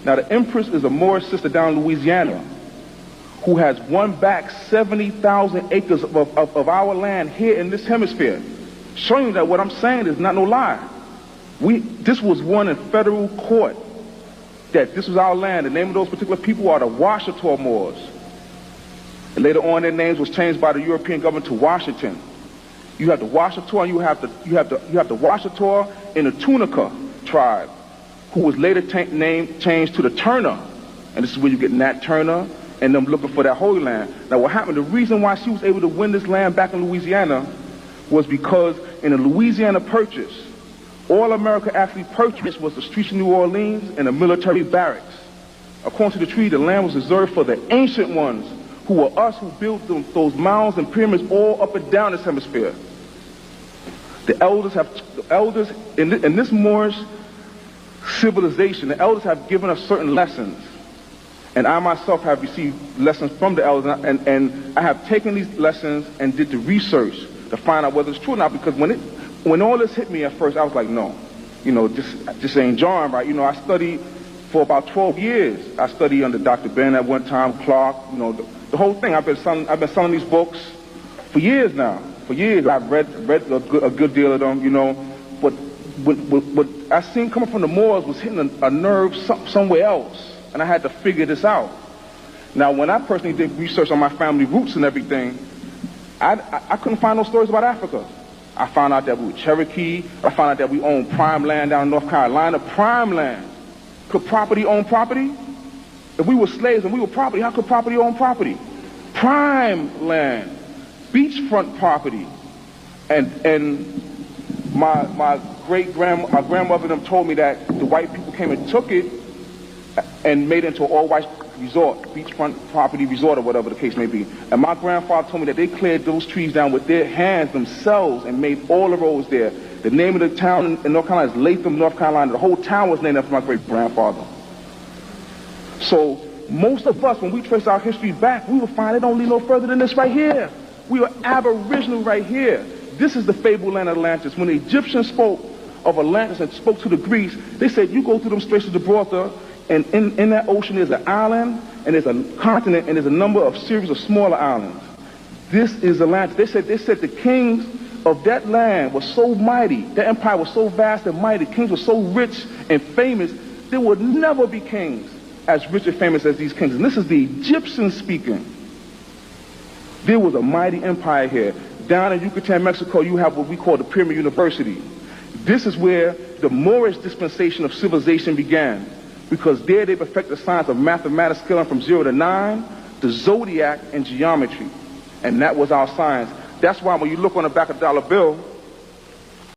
Now, the Empress is a Moorish sister down in Louisiana who has won back 70,000 acres of our land here in this hemisphere, showing you that what I'm saying is not no lie. This was won in federal court, that this was our land. The name of those particular people are the Washita Moors. And later on, their names was changed by the European government to Washington. You have the Washita, and you have the Washita in the Tunica tribe, who was later changed to the Turner. And this is where you get Nat Turner and them looking for that Holy Land. Now what happened, the reason why she was able to win this land back in Louisiana was because in the Louisiana Purchase, all America actually purchased was the streets of New Orleans and the military barracks. According to the treaty, the land was reserved for the ancient ones, who were us, who built those mounds and pyramids all up and down this hemisphere. The elders in this Moorish civilization, the elders have given us certain lessons. And I myself have received lessons from the elders, and I have taken these lessons and did the research to find out whether it's true or not, because when all this hit me at first, I was like, no, just ain't John, right? I studied for about 12 years. I studied under Dr. Ben at one time, Clark, the whole thing. I've been selling these books for years now. For years, I've read a good deal of them, but what I seen coming from the Moors was hitting a nerve somewhere else, and I had to figure this out. Now, when I personally did research on my family roots and everything, I couldn't find no stories about Africa. I found out that we were Cherokee. I found out that we owned prime land down in North Carolina. Prime land. Could property own property? If we were slaves and we were property, how could property own property? Prime land. Beachfront property. And my grandmother them told me that the white people came and took it and made it into an all-white resort, beachfront property resort, or whatever the case may be. And my grandfather told me that they cleared those trees down with their hands themselves and made all the roads there. The name of the town in North Carolina is Latham, North Carolina. The whole town was named after my great-grandfather. So most of us, when we trace our history back, we will find it don't lead no further than this right here. We are aboriginal right here. This is the fabled land of Atlantis. When the Egyptians spoke of Atlantis and spoke to the Greeks, they said, you go through them straits of Gibraltar, and in that ocean there's an island, and there's a continent, and there's a number of series of smaller islands. This is Atlantis. They said the kings of that land were so mighty, that empire was so vast and mighty, kings were so rich and famous, there would never be kings as rich and famous as these kings. And this is the Egyptians speaking. There was a mighty empire here. Down in Yucatan, Mexico, you have what we call the Pyramid University. This is where the Moorish dispensation of civilization began, because there they perfect the science of mathematics, scaling from 0 to 9, the zodiac, and geometry. And that was our science. That's why when you look on the back of the dollar bill,